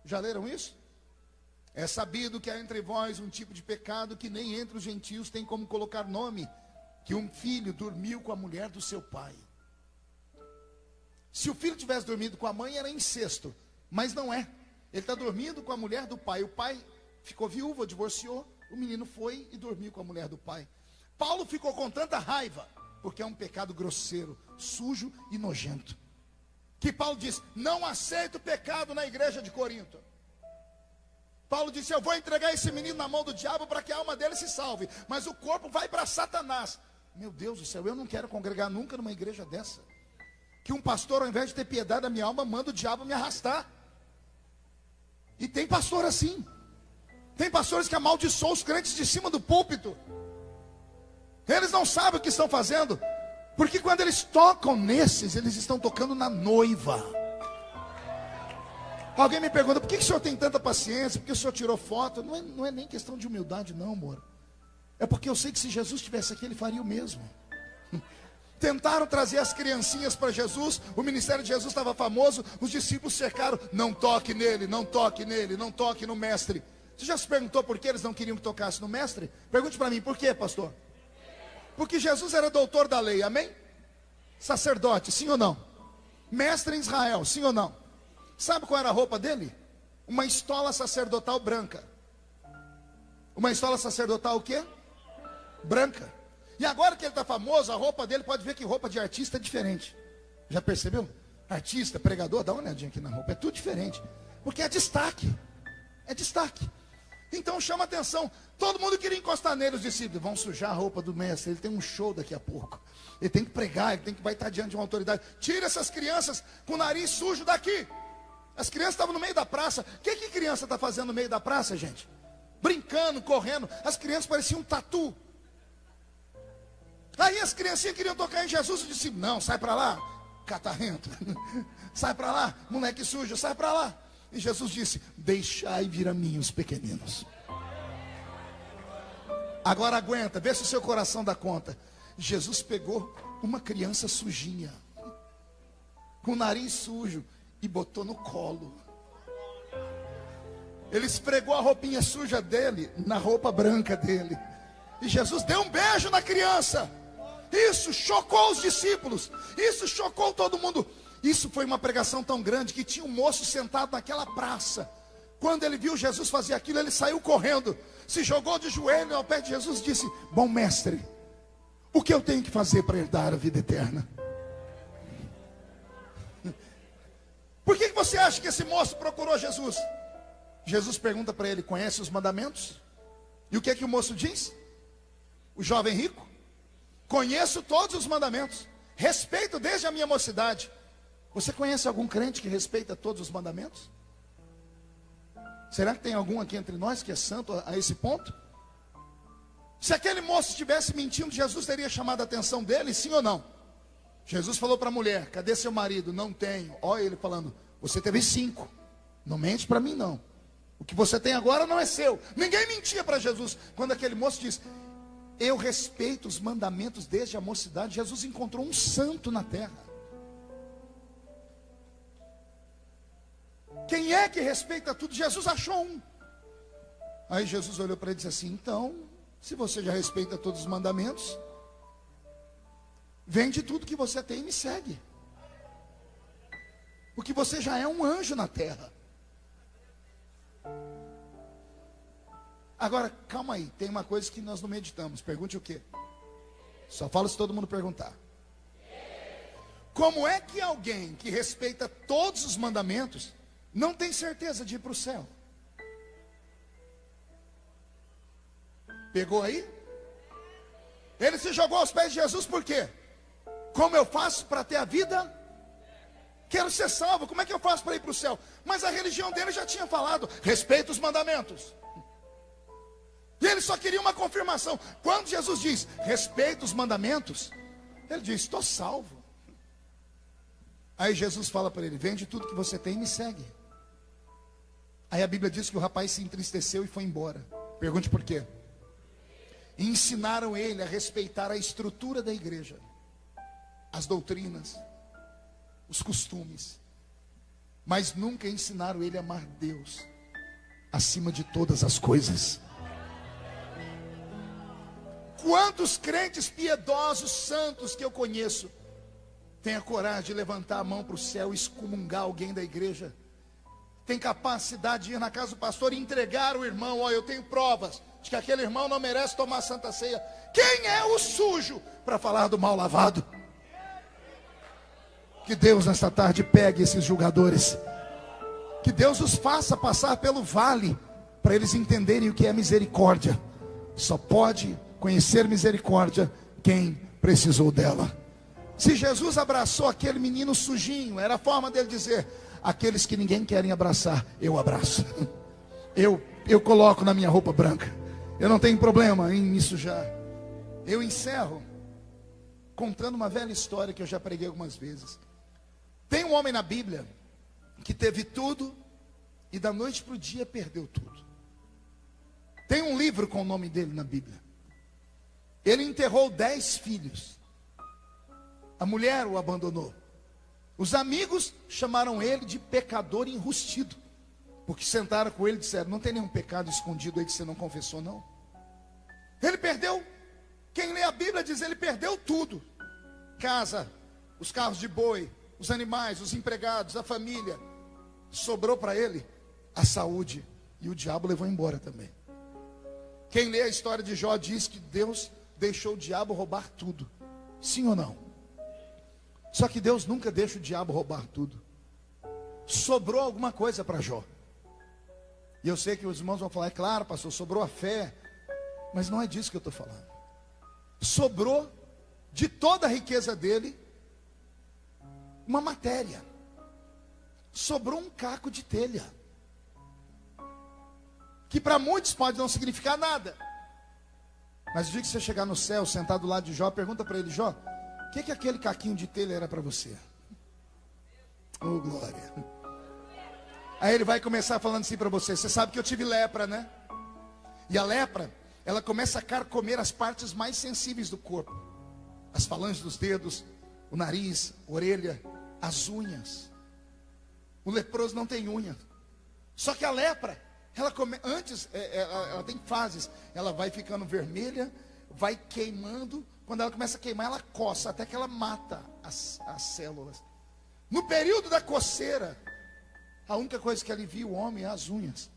Já leram isso? É sabido que há entre vós um tipo de pecado que nem entre os gentios tem como colocar nome, que um filho dormiu com a mulher do seu pai. Se o filho tivesse dormido com a mãe, era incesto, mas não é. Ele está dormindo com a mulher do pai. O pai ficou viúvo, divorciou, o menino foi e dormiu com a mulher do pai. Paulo ficou com tanta raiva, porque é um pecado grosseiro, sujo e nojento, que Paulo diz: não aceito pecado na igreja de Corinto. Paulo disse: eu vou entregar esse menino na mão do diabo para que a alma dele se salve, mas o corpo vai para Satanás. Meu Deus do céu, eu não quero congregar nunca numa igreja dessa. que um pastor, ao invés de ter piedade da minha alma, manda o diabo me arrastar. E tem pastor assim. Tem pastores que amaldiçoam os crentes de cima do púlpito. Eles não sabem o que estão fazendo, porque quando eles tocam nesses, eles estão tocando na noiva. Alguém me pergunta, por que o senhor tem tanta paciência? Porque o senhor tirou foto? Não é nem questão de humildade não, amor. É porque eu sei que se Jesus estivesse aqui, ele faria o mesmo. Tentaram trazer as criancinhas para Jesus, o ministério de Jesus estava famoso, os discípulos cercaram, não toque nele, não toque nele, não toque no mestre. Você já se perguntou por que eles não queriam que tocasse no mestre? Pergunte para mim, por quê, pastor? Porque Jesus era doutor da lei, amém? Sacerdote, sim ou não? Mestre em Israel, sim ou não? Sabe qual era a roupa dele? Uma estola sacerdotal branca. Uma estola sacerdotal o quê? Branca. E agora que ele está famoso, a roupa dele, pode ver que roupa de artista é diferente. Já percebeu? Artista, pregador, dá uma olhadinha aqui na roupa, é tudo diferente. Porque é destaque. É destaque. Então chama atenção. Todo mundo queria encostar nele, os discípulos. Vão sujar a roupa do mestre, ele tem um show daqui a pouco. Ele tem que pregar, vai estar diante de uma autoridade. Tira essas crianças com o nariz sujo daqui. As crianças estavam no meio da praça. O que criança está fazendo no meio da praça, gente? Brincando, correndo. As crianças pareciam um tatu. Aí as criancinhas queriam tocar em Jesus e disse, não, sai para lá, catarrento. Sai para lá, moleque sujo, sai para lá. E Jesus disse, deixai vir a mim os pequeninos. Agora aguenta, vê se o seu coração dá conta. Jesus pegou uma criança sujinha, com o nariz sujo, e botou no colo. Ele esfregou a roupinha suja dele na roupa branca dele. E Jesus deu um beijo na criança. Isso chocou os discípulos. Isso chocou todo mundo. Isso foi uma pregação tão grande que tinha um moço sentado naquela praça. Quando ele viu Jesus fazer aquilo, ele saiu correndo, se jogou de joelho ao pé de Jesus e disse, bom mestre, o que eu tenho que fazer para herdar a vida eterna? Por que você acha que esse moço procurou Jesus? Jesus pergunta para ele, conhece os mandamentos? E o que é que o moço diz? O jovem rico? Conheço todos os mandamentos, respeito desde a minha mocidade. Você conhece algum crente que respeita todos os mandamentos? Será que tem algum aqui entre nós que é santo a esse ponto? Se aquele moço estivesse mentindo, Jesus teria chamado a atenção dele, sim ou não? Jesus falou para a mulher, cadê seu marido? Não tenho. Olha ele falando, você teve 5. Não mente para mim não. O que você tem agora não é seu. Ninguém mentia para Jesus. Quando aquele moço disse, eu respeito os mandamentos desde a mocidade. Jesus encontrou um santo na terra. Quem é que respeita tudo? Jesus achou um. Aí Jesus olhou para ele e disse assim, então, se você já respeita todos os mandamentos, vende tudo que você tem e me segue. Porque você já é um anjo na terra. Agora, calma aí, tem uma coisa que nós não meditamos. Pergunte o quê? Só falo se todo mundo perguntar. Como é que alguém que respeita todos os mandamentos não tem certeza de ir para o céu? Pegou aí? Ele se jogou aos pés de Jesus por quê? Como eu faço para ter a vida? Quero ser salvo, como é que eu faço para ir para o céu? Mas a religião dele já tinha falado, respeita os mandamentos. E ele só queria uma confirmação. Quando Jesus diz, respeita os mandamentos, ele diz, estou salvo. Aí Jesus fala para ele, vende tudo que você tem e me segue. Aí a Bíblia diz que o rapaz se entristeceu e foi embora. Pergunte por quê? E ensinaram ele a respeitar a estrutura da igreja, as doutrinas, os costumes, mas nunca ensinaram ele a amar Deus acima de todas as coisas. Quantos crentes piedosos, santos que eu conheço tem a coragem de levantar a mão para o céu e excomungar alguém da igreja? Tem capacidade de ir na casa do pastor e entregar o irmão, olha, eu tenho provas de que aquele irmão não merece tomar santa ceia. Quem é o sujo para falar do mal lavado? Que Deus nesta tarde pegue esses julgadores, que Deus os faça passar pelo vale, para eles entenderem o que é misericórdia. Só pode conhecer misericórdia quem precisou dela. Se Jesus abraçou aquele menino sujinho, era a forma dele dizer: aqueles que ninguém quer abraçar, eu abraço. Eu coloco na minha roupa branca. Eu não tenho problema em me sujar. Eu encerro contando uma velha história que eu já preguei algumas vezes. Tem um homem na Bíblia que teve tudo e da noite para o dia perdeu tudo. Tem um livro com o nome dele na Bíblia. Ele enterrou 10 filhos. A mulher o abandonou. Os amigos chamaram ele de pecador enrustido, porque sentaram com ele e disseram: não tem nenhum pecado escondido aí que você não confessou, não. Ele perdeu. Quem lê a Bíblia diz: ele perdeu tudo. Casa, os carros de boi, os animais, os empregados, a família. Sobrou para ele a saúde, e o diabo levou embora também. Quem lê a história de Jó diz que Deus deixou o diabo roubar tudo. Sim ou não? Só que Deus nunca deixa o diabo roubar tudo. Sobrou alguma coisa para Jó. E eu sei que os irmãos vão falar: é claro, pastor, sobrou a fé. Mas não é disso que eu estou falando. Sobrou de toda a riqueza dele uma matéria. Sobrou um caco de telha, que para muitos pode não significar nada. Mas o dia que você chegar no céu, sentado do lado de Jó, pergunta para ele: Jó, o que aquele caquinho de telha era para você? Oh, glória. Aí ele vai começar falando assim para você: você sabe que eu tive lepra, né? E a lepra, ela começa a carcomer as partes mais sensíveis do corpo. As falanges dos dedos, o nariz, a orelha, as unhas. O leproso não tem unha. Só que a lepra, ela ela tem fases. Ela vai ficando vermelha, vai queimando. Quando ela começa a queimar, ela coça até que ela mata as células. No período da coceira, a única coisa que alivia o homem é as unhas.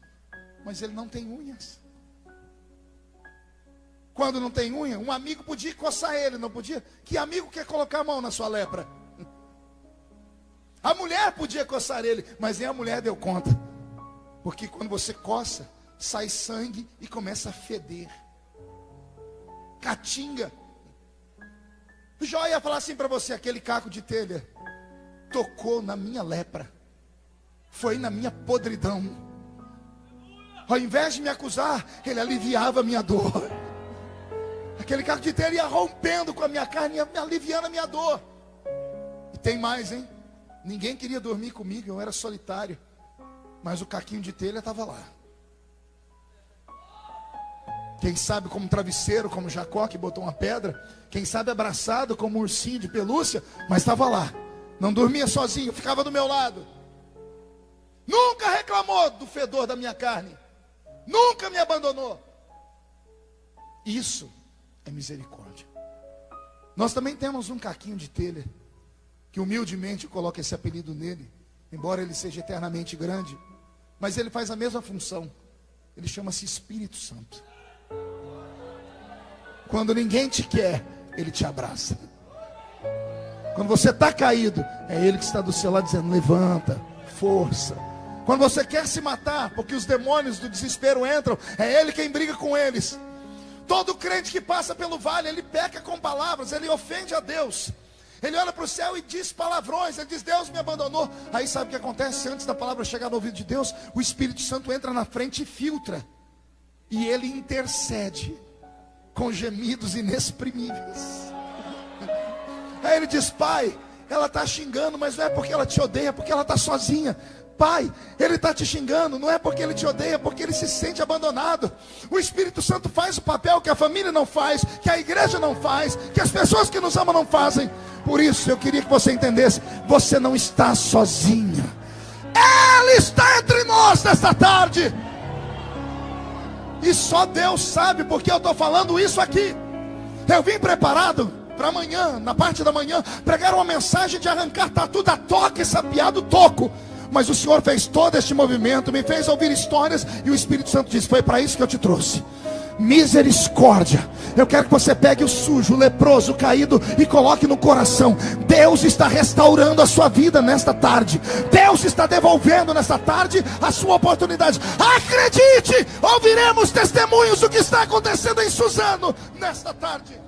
Mas ele não tem unhas. Quando não tem unha, um amigo podia coçar ele, não podia? Que amigo quer colocar a mão na sua lepra? A mulher podia coçar ele, mas nem a mulher deu conta. Porque quando você coça, sai sangue e começa a feder. Catinga. O Jó ia falar assim para você: aquele caco de telha tocou na minha lepra, foi na minha podridão. Ao invés de me acusar, ele aliviava a minha dor. Aquele caco de telha ia rompendo com a minha carne, ia me aliviando a minha dor. E tem mais, hein? Ninguém queria dormir comigo, eu era solitário. Mas o caquinho de telha estava lá. Quem sabe como travesseiro, como Jacó que botou uma pedra. Quem sabe abraçado como um ursinho de pelúcia, mas estava lá. Não dormia sozinho, ficava do meu lado. Nunca reclamou do fedor da minha carne. Nunca me abandonou. Isso é misericórdia. Nós também temos um caquinho de telha, que humildemente coloca esse apelido nele, embora ele seja eternamente grande. Mas ele faz a mesma função. Ele chama-se Espírito Santo. Quando ninguém te quer, ele te abraça. Quando você está caído, é ele que está do seu lado dizendo: levanta, força. Quando você quer se matar, porque os demônios do desespero entram, é ele quem briga com eles. Todo crente que passa pelo vale, ele peca com palavras, ele ofende a Deus. Ele olha para o céu e diz palavrões, ele diz: Deus me abandonou. Aí sabe o que acontece? Antes da palavra chegar no ouvido de Deus, o Espírito Santo entra na frente e filtra. E ele intercede com gemidos inexprimíveis. Aí ele diz: Pai, ela está xingando, mas não é porque ela te odeia, é porque ela está sozinha. Pai, ele está te xingando, não é porque ele te odeia, é porque ele se sente abandonado. O Espírito Santo faz o papel que a família não faz, que a igreja não faz, que as pessoas que nos amam não fazem. Por isso eu queria que você entendesse: você não está sozinha. Ele está entre nós nesta tarde. E só Deus sabe porque eu estou falando isso aqui. Eu vim preparado para amanhã, na parte da manhã, pregar uma mensagem de arrancar tatu da toca e sapiar do toco. Mas o Senhor fez todo este movimento, me fez ouvir histórias, e o Espírito Santo disse: foi para isso que eu te trouxe. Misericórdia. Eu quero que você pegue o sujo, o leproso, o caído e coloque no coração: Deus está restaurando a sua vida nesta tarde. Deus está devolvendo nesta tarde a sua oportunidade. Acredite, ouviremos testemunhos do que está acontecendo em Suzano nesta tarde.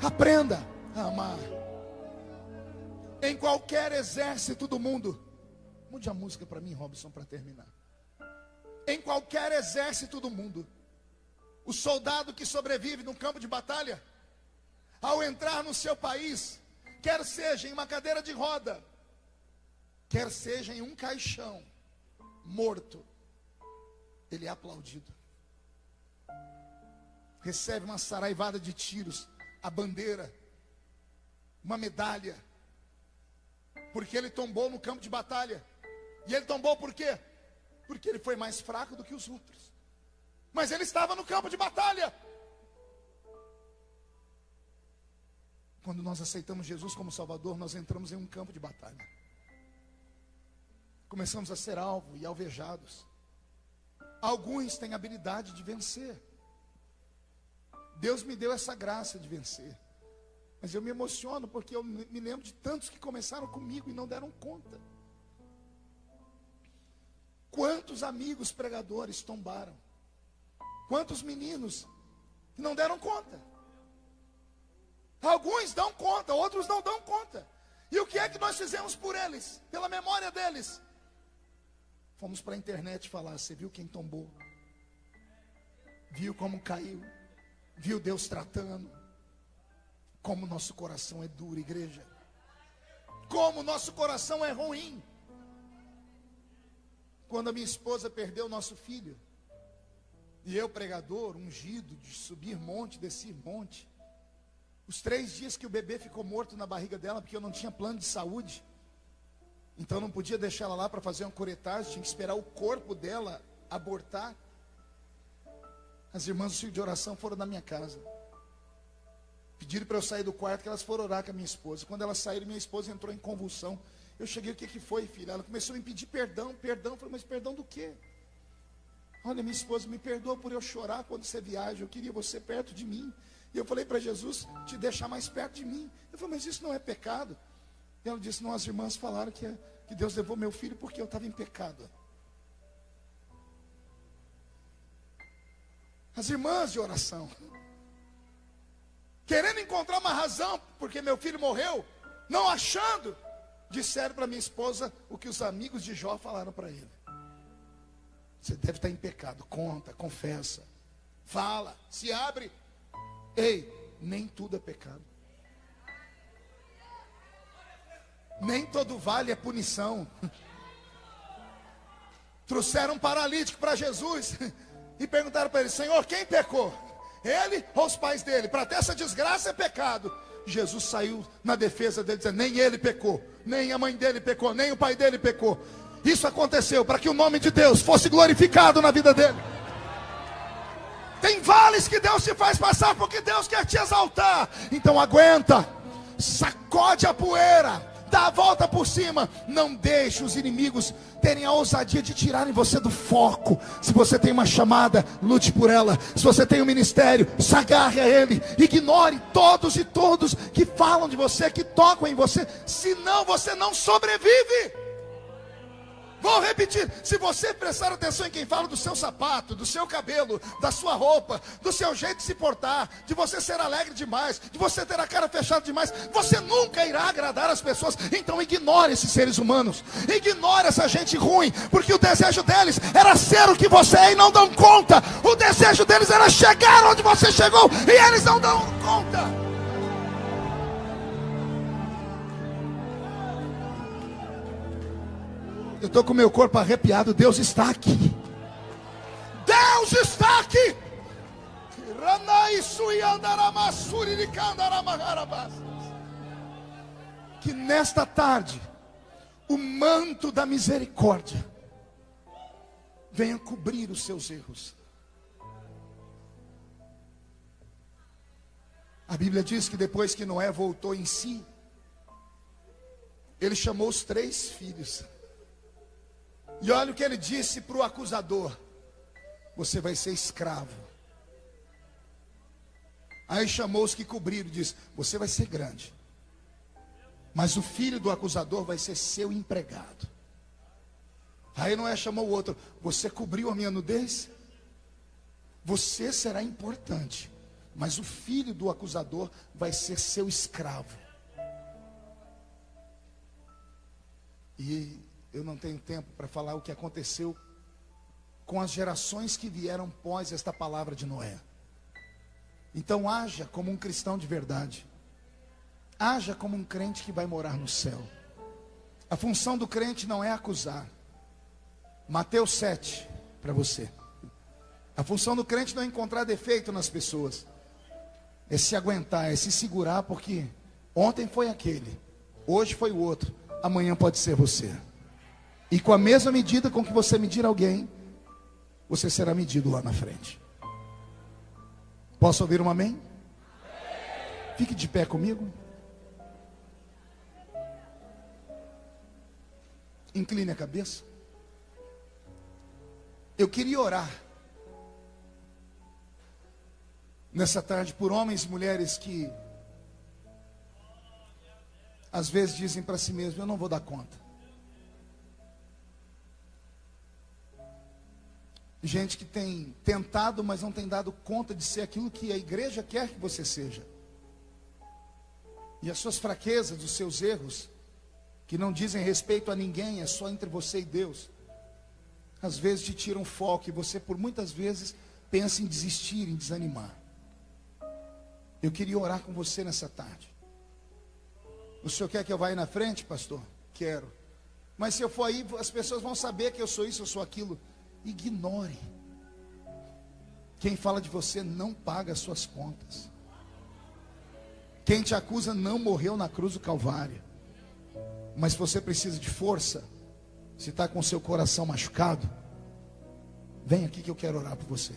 Aprenda a amar. Em qualquer exército do mundo. Mude a música para mim, Robson, para terminar. Em qualquer exército do mundo, o soldado que sobrevive num campo de batalha, ao entrar no seu país, quer seja em uma cadeira de roda, quer seja em um caixão, morto, ele é aplaudido. Recebe uma saraivada de tiros, a bandeira, uma medalha, porque ele tombou no campo de batalha. E ele tombou por quê? Porque ele foi mais fraco do que os outros. Mas ele estava no campo de batalha. Quando nós aceitamos Jesus como Salvador, nós entramos em um campo de batalha. Começamos a ser alvo e alvejados. Alguns têm habilidade de vencer. Deus me deu essa graça de vencer. Mas eu me emociono porque eu me lembro de tantos que começaram comigo e não deram conta. Quantos amigos pregadores tombaram? Quantos meninos que não deram conta? Alguns dão conta, outros não dão conta. E o que é que nós fizemos por eles? Pela memória deles. Fomos para a internet falar, você viu quem tombou? Viu como caiu? Viu Deus tratando? Como nosso coração é duro, igreja. Como nosso coração é ruim. Quando a minha esposa perdeu o nosso filho, e eu, pregador, ungido, de subir monte, descer monte, os 3 dias que o bebê ficou morto na barriga dela, porque eu não tinha plano de saúde, então não podia deixar ela lá para fazer uma curetagem, tinha que esperar o corpo dela abortar. As irmãs do Círculo de Oração foram na minha casa, pediram para eu sair do quarto, que elas foram orar com a minha esposa. Quando elas saíram, minha esposa entrou em convulsão. Eu cheguei, o que foi, filha? Ela começou a me pedir perdão. Eu falei, mas perdão do quê? Olha, minha esposa, me perdoa por eu chorar quando você viaja, eu queria você perto de mim. E eu falei para Jesus, te deixar mais perto de mim. Eu falei, mas isso não é pecado? E ela disse, não, as irmãs falaram que Deus levou meu filho porque eu estava em pecado. As irmãs de oração, querendo encontrar uma razão, porque meu filho morreu, não achando, disseram para minha esposa o que os amigos de Jó falaram para ele. Você deve estar em pecado, conta, confessa, fala, se abre. Ei, nem tudo é pecado. Nem todo vale é punição. Trouxeram um paralítico para Jesus e perguntaram para ele, Senhor, quem pecou? Ele ou os pais dele? Para ter essa desgraça é pecado. Jesus saiu na defesa dele, dizendo, nem ele pecou, nem a mãe dele pecou, nem o pai dele pecou. Isso aconteceu para que o nome de Deus fosse glorificado na vida dele. Tem vales que Deus te faz passar porque Deus quer te exaltar. Então aguenta, sacode a poeira, dá a volta por cima. Não deixe os inimigos terem a ousadia de tirarem você do foco. Se você tem uma chamada, lute por ela. Se você tem um ministério, se agarre a ele. Ignore todos e todos que falam de você, que tocam em você. Senão você não sobrevive. Vou repetir, se você prestar atenção em quem fala do seu sapato, do seu cabelo, da sua roupa, do seu jeito de se portar, de você ser alegre demais, de você ter a cara fechada demais, você nunca irá agradar as pessoas. Então ignore esses seres humanos, ignore essa gente ruim, porque o desejo deles era ser o que você é e não dão conta. O desejo deles era chegar onde você chegou e eles não dão conta. Eu estou com o meu corpo arrepiado. Deus está aqui. Deus está aqui. Que nesta tarde o manto da misericórdia venha cobrir os seus erros. A Bíblia diz que depois que Noé voltou em si, ele chamou os 3 filhos. E olha o que ele disse para o acusador: você vai ser escravo. Aí chamou os que cobriram e disse: você vai ser grande, mas o filho do acusador vai ser seu empregado. Aí Noé chamou o outro: você cobriu a minha nudez? Você será importante, mas o filho do acusador vai ser seu escravo. E eu não tenho tempo para falar o que aconteceu com as gerações que vieram pós esta palavra de Noé. Então haja como um cristão de verdade. Haja como um crente que vai morar no céu. A função do crente não é acusar. Mateus 7, para você. A função do crente não é encontrar defeito nas pessoas. É se aguentar, é se segurar, porque ontem foi aquele, hoje foi o outro, amanhã pode ser você. E com a mesma medida com que você medir alguém, você será medido lá na frente. Posso ouvir um amém? Fique de pé comigo. Incline a cabeça. Eu queria orar nessa tarde por homens e mulheres que às vezes dizem para si mesmo: eu não vou dar conta. Gente que tem tentado, mas não tem dado conta de ser aquilo que a igreja quer que você seja. E as suas fraquezas, os seus erros, que não dizem respeito a ninguém, é só entre você e Deus, às vezes te tiram foco e você por muitas vezes pensa em desistir, em desanimar. Eu queria orar com você nessa tarde. O senhor quer que eu vá aí na frente, pastor? Quero. Mas se eu for aí, as pessoas vão saber que eu sou isso, eu sou aquilo. Ignore. Quem fala de você não paga as suas contas. Quem te acusa não morreu na cruz do Calvário. Mas se você precisa de força, se está com seu coração machucado, vem aqui que eu quero orar por você.